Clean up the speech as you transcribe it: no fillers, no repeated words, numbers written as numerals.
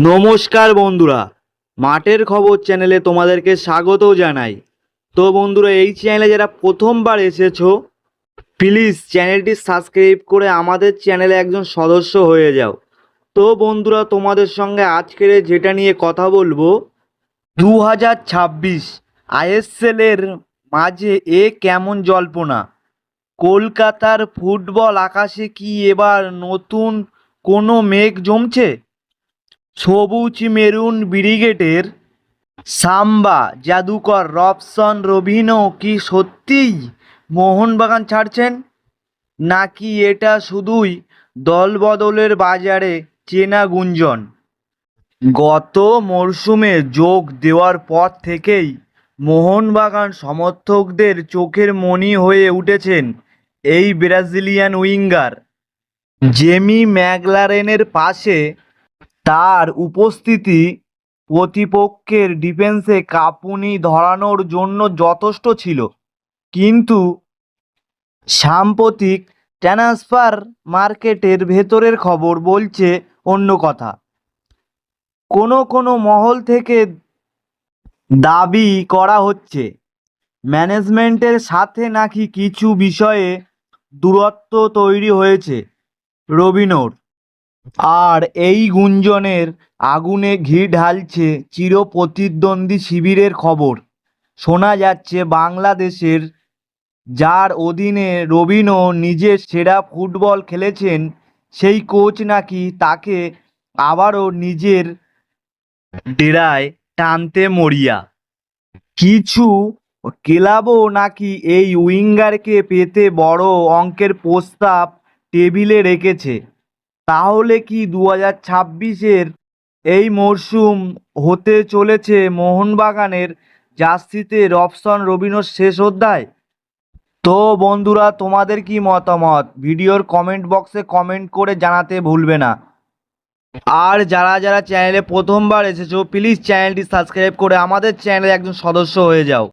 নমস্কার বন্ধুরা, মাঠের খবর চ্যানেলে তোমাদেরকে স্বাগত জানাই। তো বন্ধুরা, এই চ্যানেলে যারা প্রথমবার এসেছো, প্লিজ চ্যানেলটি সাবস্ক্রাইব করে আমাদের চ্যানেলে একজন সদস্য হয়ে যাও। তো বন্ধুরা, তোমাদের সঙ্গে আজকের যেটা নিয়ে কথা বলবো, 2026 আইএসএলের মাঝে কেমন জল্পনা। কলকাতার ফুটবল আকাশে কি এবার নতুন কোনো মেঘ জমছে? সবুজ মেরুন ব্রিগেডের সাম্বা জাদুকর রবসন রবিনো কি সত্যিই মোহনবাগান ছাড়ছেন, নাকি এটা শুধুই দলবদলের বাজারে চেনা গুঞ্জন? গত মরশুমে যোগ দেওয়ার পর থেকেই মোহনবাগান সমর্থকদের চোখের মণি হয়ে উঠেছেন এই ব্রাজিলিয়ান উইঙ্গার। জেমি ম্যাকলারেনের পাশে তার উপস্থিতি প্রতিপক্ষের ডিফেন্সে কাঁপুনি ধরানোর জন্য যথেষ্ট ছিল, কিন্তু সাম্প্রতিক ট্রান্সফার মার্কেটের ভেতরের খবর বলছে অন্য কথা। কোনো মহল থেকে দাবি করা হচ্ছে ম্যানেজমেন্টের সাথে নাকি কিছু বিষয়ে দূরত্ব তৈরি হয়েছে রবিনোর। আর এই গুঞ্জনের আগুনে ঘি ঢালছে চিরপ্রতিদ্বন্দ্বী শিবিরের খবর। শোনা যাচ্ছে বাংলাদেশের, যার অধীনে রবিনো নিজের সেরা ফুটবল খেলেছেন, সেই কোচ নাকি তাকে আবারও নিজের ডেরায় টানতে মরিয়া। কিছু ক্লাবও নাকি এই উইঙ্গারকে পেতে বড় অঙ্কের প্রস্তাব টেবিলে রেখেছে। তাহলে কি 2026-এর এই মরশুম হতে চলেছে মোহনবাগানের জার্সিতে রবসন রবিনোর শেষ অধ্যায়? তো বন্ধুরা, তোমাদের কি মতামত ভিডিওর কমেন্ট বক্সে কমেন্ট করে জানাতে ভুলবে না। আর যারা চ্যানেলে প্রথমবার এসেছো, প্লিজ চ্যানেলটি সাবস্ক্রাইব করে আমাদের চ্যানেলে একজন সদস্য হয়ে যাও।